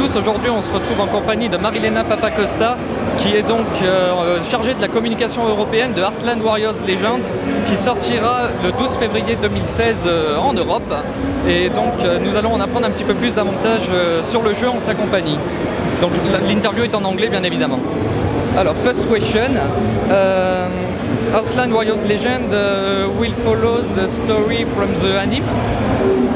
tous. Aujourd'hui, on se retrouve en compagnie de Marilena Papacosta, qui est donc chargée de la communication européenne de Arslan Warriors Legends, qui sortira le 12 février 2016 en Europe. Et donc, nous allons en apprendre un petit peu plus davantage sur le jeu en sa compagnie. Donc, l'interview est en anglais, bien évidemment. Alors, first question. Arslan Warriors Legend will follow the story from the anime?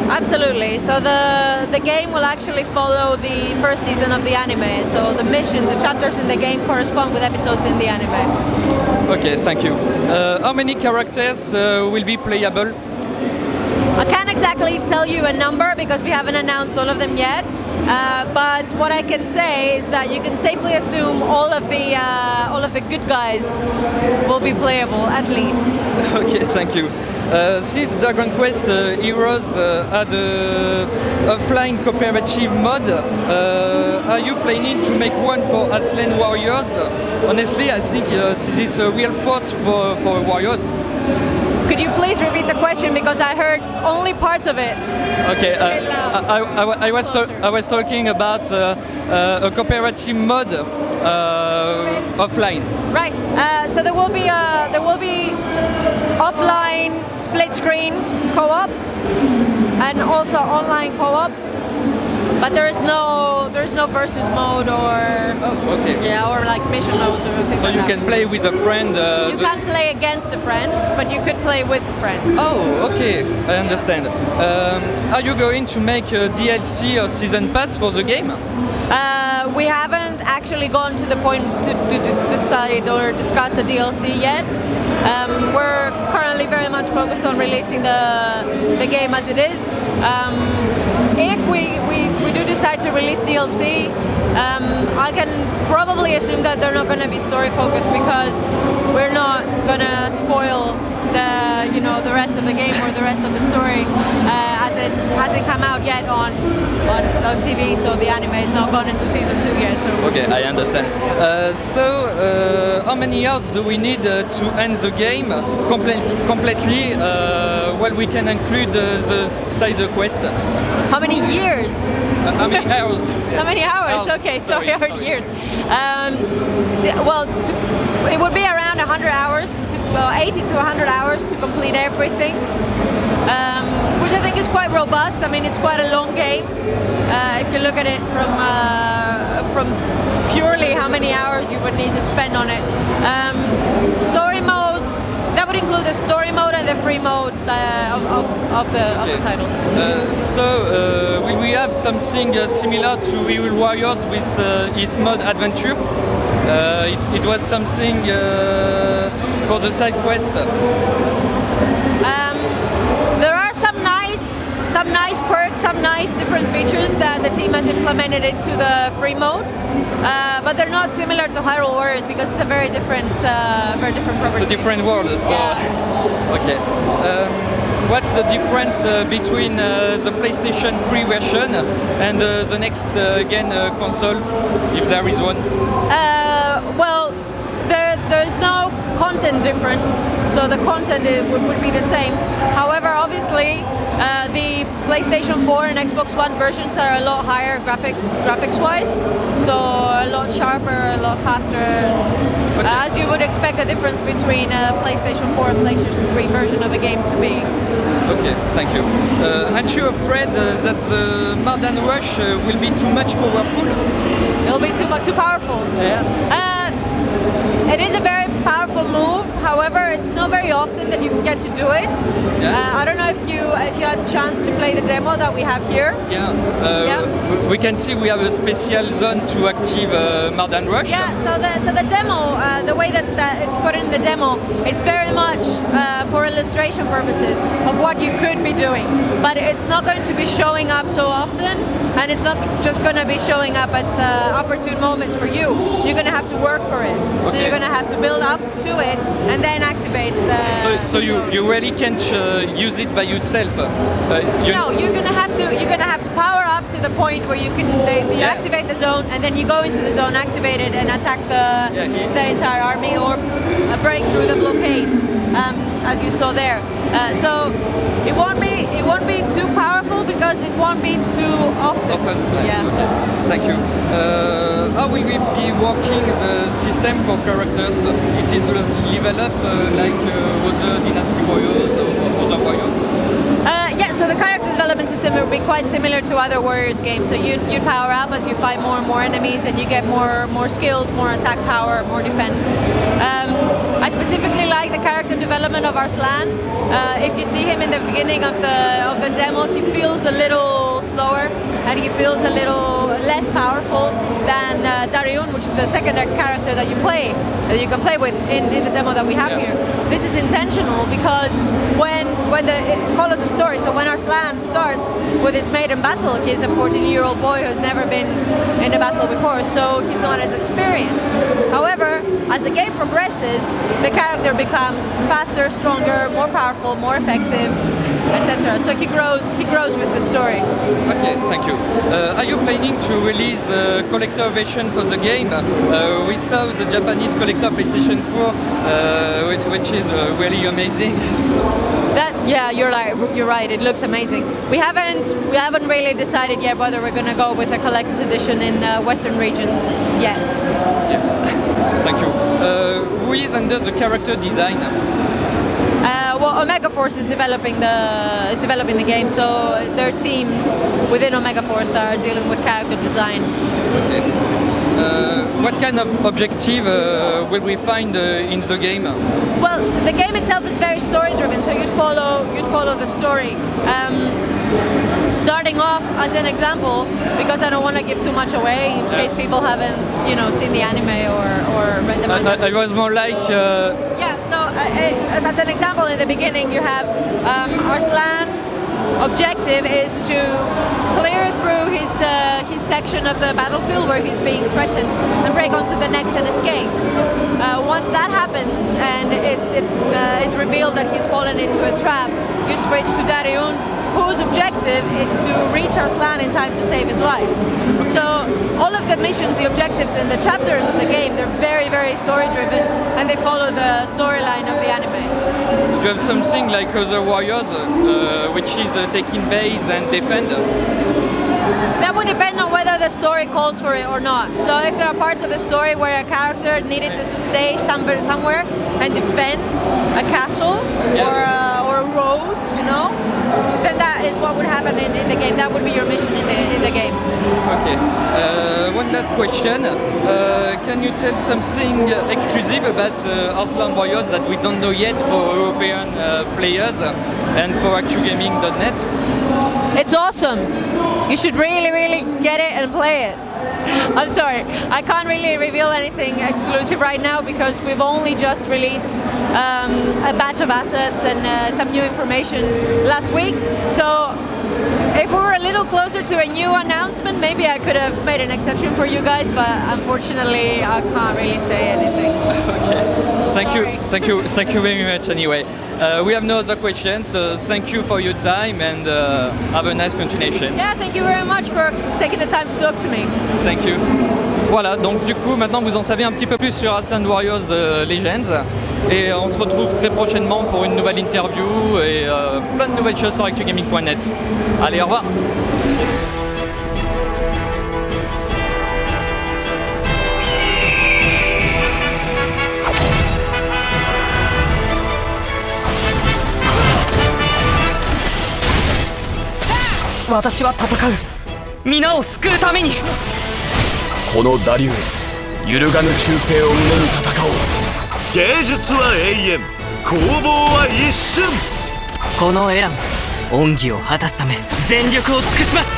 Absolutely. So the game will actually follow the first season of the anime. So the missions, the chapters in the game correspond with episodes in the anime. Okay, thank you. How many characters will be playable? I can't exactly tell you a number because we haven't announced all of them yet. But what I can say is that you can safely assume all of the good guys will be playable at least. Okay, thank you. Since Dragon Quest Heroes had a offline cooperative mode, are you planning to make one for Arslan Warriors? Honestly, I think this is a real force for Warriors. Could you please repeat the question because I heard only parts of it? Okay, I was talking about a cooperative mode offline. Right. So there will be offline split screen co-op and also online co-op. But there's no versus mode or or like mission modes or things so like that. So you can play with a friend. You can't play against a friend, but you could play with a friend. Oh, okay, I understand. Are you going to make a DLC or season pass for the game? We haven't actually gone to the point to decide or discuss the DLC yet. We're currently very much focused on releasing the game as it is. If we do decide to release DLC, I can probably assume that they're not going to be story focused because we're not going to spoil the rest of the game or the rest of the story as it hasn't come out yet on TV, so the anime is not gone into season 2 yet. So. Okay, I understand. How many hours do we need to end the game completely? Well, we can include the side quest. How many years? How many hours? How many hours? Okay, sorry. Years. It would be around 100 hours, 80 to 100 hours to complete everything, which I think is quite robust. I mean, it's quite a long game. If you look at it from purely how many hours you would need to spend on it. Story modes, that would include the story mode and the free mode of the title. Will we have something similar to Hyrule Warriors with his mod adventure? It was something for the side quest. There are some nice perks, some nice different features that the team has implemented into the free mode, but they're not similar to Hyrule Warriors because it's a very different property. It's a different world. So. Yeah. Okay. What's the difference between the PlayStation 3 version and the next console, if there is one? There's no content difference, so the content would be the same. However, obviously, the PlayStation 4 and Xbox One versions are a lot higher graphics-wise, so a lot sharper, a lot faster. As you would expect a difference between a PlayStation 4 and PlayStation 3 version of a game to be. Okay, thank you. Aren't you afraid that the Mardan Rush will be too much powerful? It'll be too powerful. Yeah. It is a very powerful move. However, it's not very often that you get to do it. Yeah. I don't know if you had a chance to play the demo that we have here. Yeah. We can see we have a special zone to active Mardan Rush. Yeah. So the demo, the way that it's put in the demo, it's very much for illustration purposes of what you could be doing. But it's not going to be showing up so often, and it's not just going to be showing up at opportune moments for you. You're going to have to work for it. Okay. So you're going to have to build up to it and then activate the. So you really can't use it by yourself. No, you're gonna have to power up to the point where you activate the zone, and then you go into the zone, activate it, and attack the entire army or break through the blockade, as you saw there. So it won't be too powerful because it won't be too often. Yeah. Okay. Thank you. How will we be working the system for characters? It is level up like other Dynasty Warriors or other Warriors? So the character development system will be quite similar to other Warriors games. So you power up as you fight more and more enemies, and you get more skills, more attack power, more defense. I specifically like the character development of Arslan. If you see him in the beginning of the demo, he feels a little slower and he feels a little less powerful than Dariun, which is the secondary character that you can play with in the demo that we have here. This is intentional because when it follows a story. So when Arslan starts with his maiden battle, he's a 14-year-old boy who's never been in a battle before, so he's not as experienced. However, as the game progresses, the character becomes faster, stronger, more powerful, more effective, etc. So he grows with the story. Okay, thank you. Are you planning to release a collector version for the game? We saw the Japanese collector PlayStation 4, which is really amazing. You're right. It looks amazing. We haven't really decided yet whether we're going to go with a collector's edition in Western regions yet. Yeah. Thank you. Who is under the character design? Well, Omega Force is developing the game, so there are teams within Omega Force that are dealing with character design. Okay. What kind of objective will we find in the game? Well, the game itself is very story-driven, so you'd follow the story. Starting off as an example, because I don't want to give too much away in case people haven't, seen the anime or read the manga. I was more like. As an example, in the beginning, you have Arslan's objective is to clear through his section of the battlefield where he's being threatened and break onto the next and escape. Once that happens and it is revealed that he's fallen into a trap, you switch to Dariun, whose objective is to reach Arslan in time to save his life. So all of the missions, the objectives and the chapters of the game, they're very, very story-driven, and they follow the storyline of the anime. You have something like other Warriors, which is taking base and defend? That would depend on whether the story calls for it or not. So if there are parts of the story where a character needed to stay somewhere and defend a castle or a road, then that is what would happen in the game. That would be your mission in the game. Okay. One last question. Can you tell something exclusive about Arslan Warriors that we don't know yet for European players and for ActuGaming.net? It's awesome. You should really, really get it and play it. I'm sorry, I can't really reveal anything exclusive right now because we've only just released a batch of assets and some new information last week. So if we were a little closer to a new announcement, maybe I could have made an exception for you guys, but unfortunately I can't really say anything. Okay. Thank you very much anyway. We have no other questions, so thank you for your time and have a nice continuation. Yeah, thank you very much for taking the time to talk to me. Thank you. Voilà, donc du coup maintenant vous en savez un petit peu plus sur Arslan Warriors Legends et on se retrouve très prochainement pour une nouvelle interview et plein de nouvelles choses sur ActuGaming.net. Allez, au revoir. Watashi wa tatakau. Mina o sukuu tame ni. この我流揺るがぬ忠誠を胸に戦おう。芸術は永遠、攻防は一瞬。このエラン恩義を果たすため全力を尽くします。